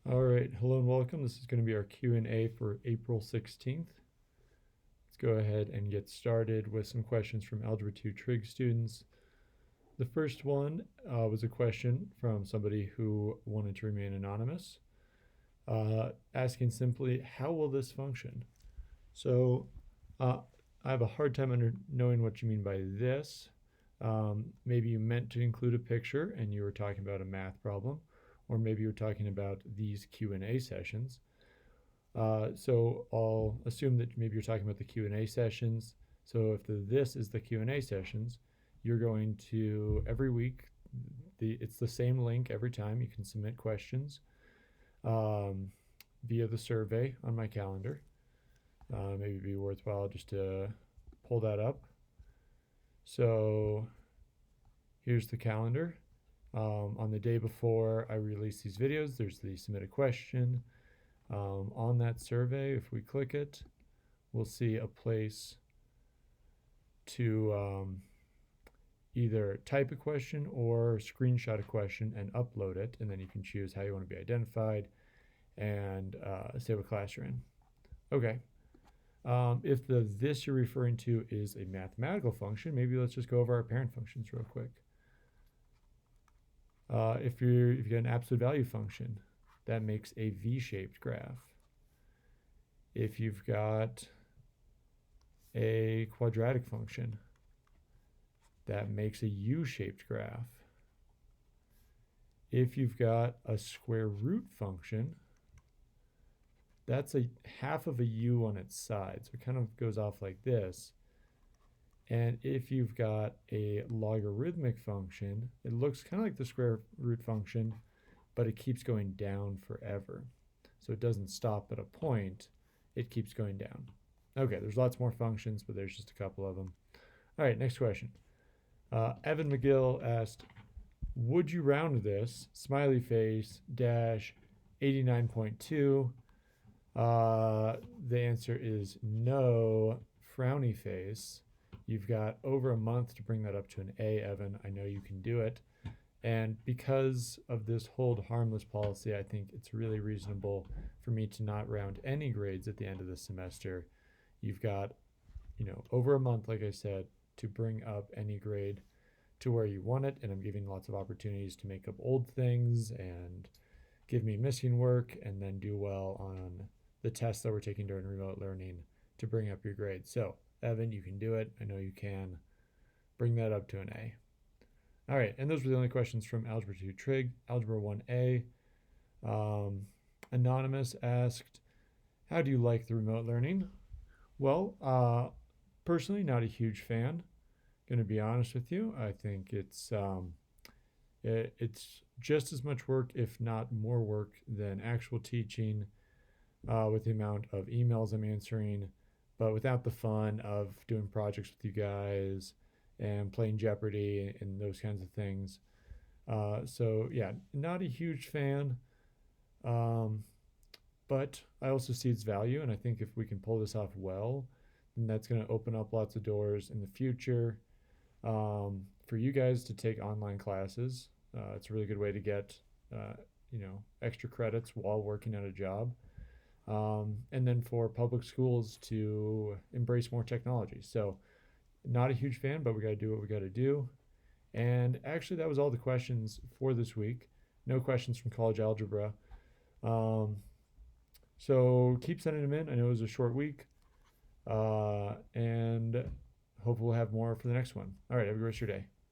All right, hello and welcome. This is going to be our Q&A for April 16th. Let's go ahead and get started with some questions from Algebra 2 Trig students. The first one was a question from somebody who wanted to remain anonymous, asking simply, how will this function? So I have a hard time knowing what you mean by this. Maybe you meant to include a picture and you were talking about a math problem, or maybe you're talking about these Q&A sessions. So I'll assume that maybe you're talking about the Q&A sessions. So if this is the Q&A sessions, you're going to every week, it's the same link every time. You can submit questions via the survey on my calendar. Maybe it'd be worthwhile just to pull that up. So here's the calendar. On the day before I release these videos, there's the submit a question. On that survey, if we click it, we'll see a place to either type a question or screenshot a question and upload it, and then you can choose how you want to be identified and say what class you're in. Okay. If this you're referring to is a mathematical function, maybe let's just go over our parent functions real quick. If you've got an absolute value function, that makes a V-shaped graph. If you've got a quadratic function, that makes a U-shaped graph. If you've got a square root function, that's a half of a U on its side. So it kind of goes off like this. And if you've got a logarithmic function, it looks kind of like the square root function, but it keeps going down forever. So it doesn't stop at a point, it keeps going down. Okay, there's lots more functions, but there's just a couple of them. All right, next question. Evan McGill asked, would you round this, smiley face, dash 89.2? The answer is no, frowny face. You've got over a month to bring that up to an A, Evan. I know you can do it. And because of this hold harmless policy, I think it's really reasonable for me to not round any grades at the end of the semester. You've got, over a month, like I said, to bring up any grade to where you want it. And I'm giving lots of opportunities to make up old things and give me missing work and then do well on the tests that we're taking during remote learning to bring up your grade. So, Evan, you can do it. I know you can. Bring that up to an A. All right, and those were the only questions from Algebra 2 Trig. Algebra 1A. Anonymous asked, how do you like the remote learning? Well, personally, not a huge fan. Going to be honest with you. I think it's just as much work, if not more work, than actual teaching with the amount of emails I'm answering, but without the fun of doing projects with you guys and playing Jeopardy and those kinds of things. So yeah, not a huge fan, but I also see its value, and I think if we can pull this off well, then that's going to open up lots of doors in the future for you guys to take online classes. It's a really good way to get extra credits while working at a job. And then for public schools to embrace more technology. So not a huge fan, but we got to do what we got to do. And actually, that was all the questions for this week. No questions from college algebra. So keep sending them in. I know it was a short week. And hope we'll have more for the next one. All right, have a good rest of your day.